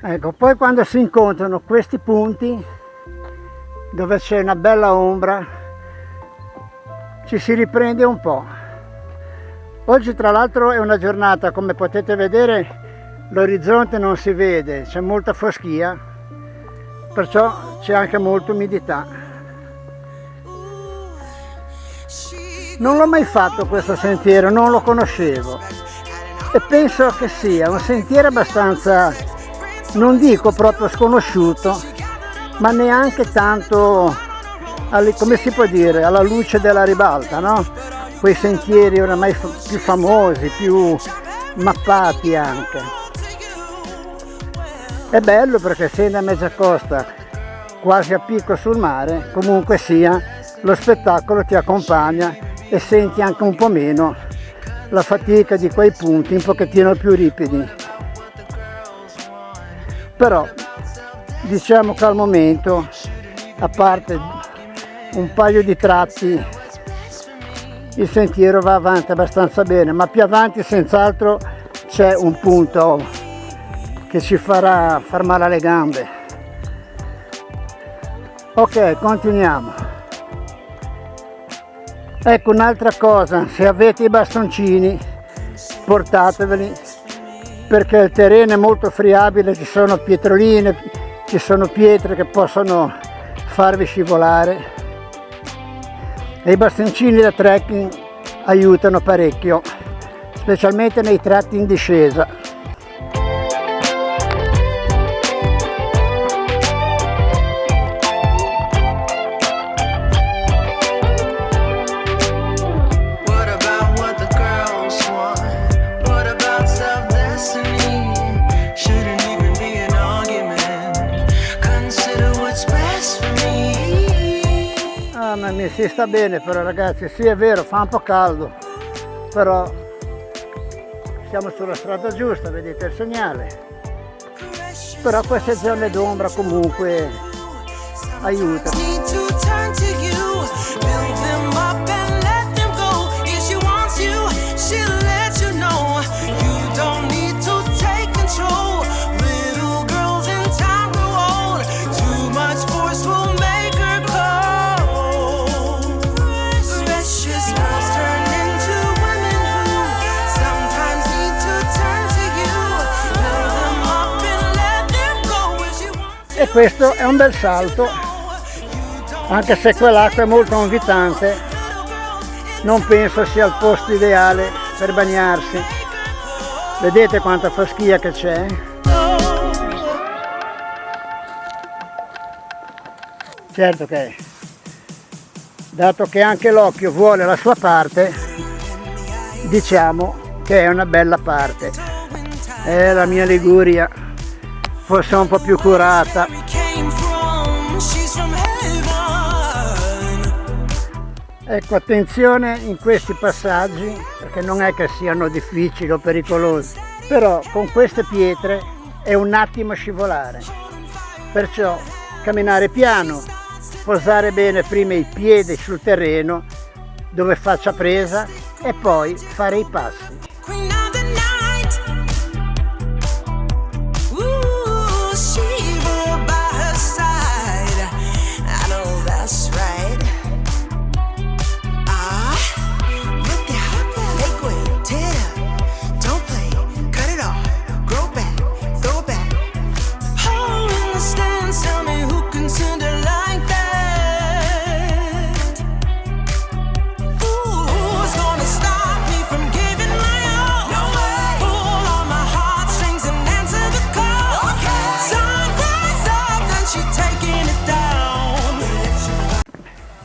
Ecco, poi quando si incontrano questi punti dove c'è una bella ombra ci si riprende un po'. Oggi tra l'altro è una giornata, come potete vedere l'orizzonte non si vede, c'è molta foschia, perciò c'è anche molta umidità. Non l'ho mai fatto questo sentiero, non lo conoscevo e penso che sia un sentiero abbastanza, non dico proprio sconosciuto, ma neanche tanto, come si può dire, alla luce della ribalta, no? Quei sentieri oramai più famosi, più mappati anche. È bello perché essendo a mezza costa, quasi a picco sul mare, comunque sia, lo spettacolo ti accompagna e senti anche un po' meno la fatica di quei punti un pochettino più ripidi. Però diciamo che al momento, a parte un paio di tratti, il sentiero va avanti abbastanza bene, ma più avanti senz'altro c'è un punto che ci farà far male alle gambe. Ok, continuiamo. Ecco un'altra cosa, se avete i bastoncini portateveli, perché il terreno è molto friabile, ci sono pietroline, ci sono pietre che possono farvi scivolare e i bastoncini da trekking aiutano parecchio, specialmente nei tratti in discesa. Si sta bene però ragazzi, sì è vero, fa un po' caldo, però siamo sulla strada giusta, vedete il segnale, però queste zone d'ombra comunque aiutano. E questo è un bel salto, anche se quell'acqua è molto invitante, non penso sia il posto ideale per bagnarsi. Vedete quanta foschia che c'è? Certo che, dato che anche l'occhio vuole la sua parte, diciamo che è una bella parte. È la mia Liguria, forse un po' più curata. Ecco, attenzione in questi passaggi, perché non è che siano difficili o pericolosi, però con queste pietre è un attimo scivolare, perciò camminare piano, posare bene prima i piedi sul terreno dove faccia presa e poi fare i passi.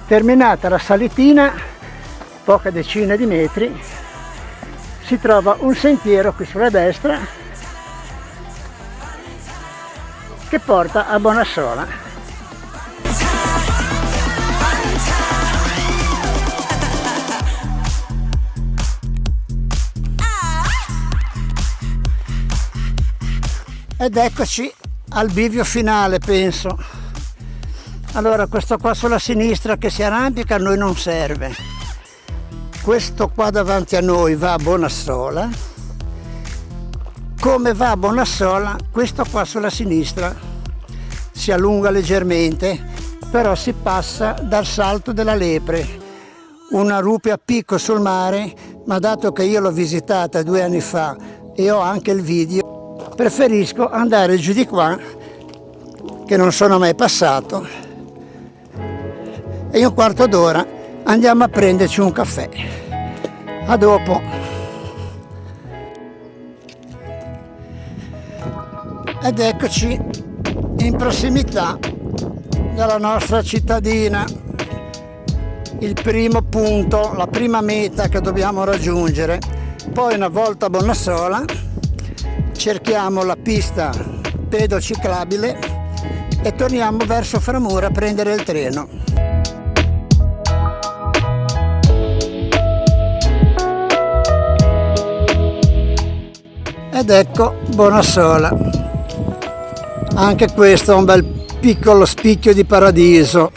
Terminata la salitina, poche decine di metri, si trova un sentiero qui sulla destra che porta a Bonassola. Ed eccoci al bivio finale, penso. Allora, questo qua sulla sinistra che si arrampica a noi non serve. Questo qua davanti a noi va a Bonassola. Come va a Bonassola, questo qua sulla sinistra si allunga leggermente, però si passa dal Salto della Lepre, una rupe a picco sul mare, ma dato che io l'ho visitata 2 anni fa e ho anche il video, preferisco andare giù di qua, che non sono mai passato, e in un quarto d'ora andiamo a prenderci un caffè. A dopo. Ed eccoci in prossimità della nostra cittadina, il primo punto, la prima meta che dobbiamo raggiungere. Poi, una volta a Bonassola, cerchiamo la pista pedociclabile e torniamo verso Framura a prendere il treno. Ed ecco Bonassola. Anche questo è un bel piccolo spicchio di paradiso.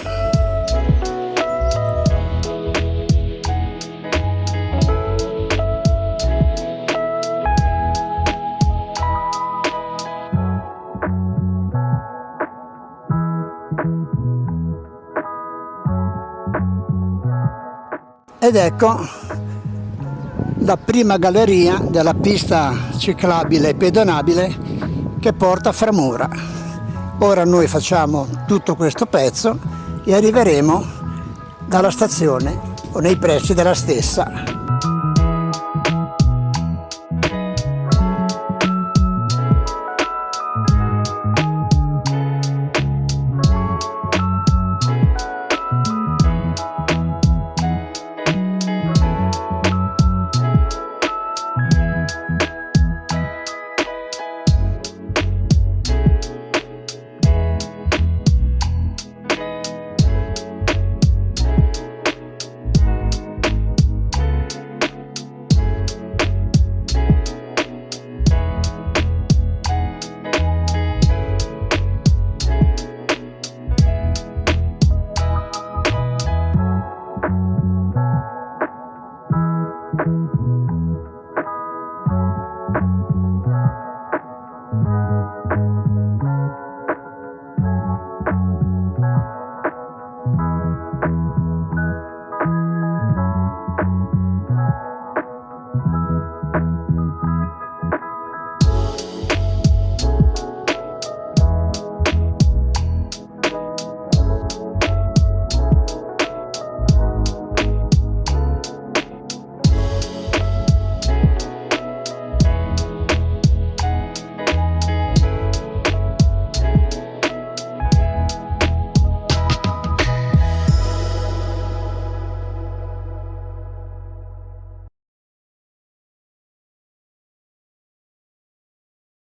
Ed ecco la prima galleria della pista ciclabile e pedonabile che porta a Framura. Ora noi facciamo tutto questo pezzo e arriveremo dalla stazione o nei pressi della stessa.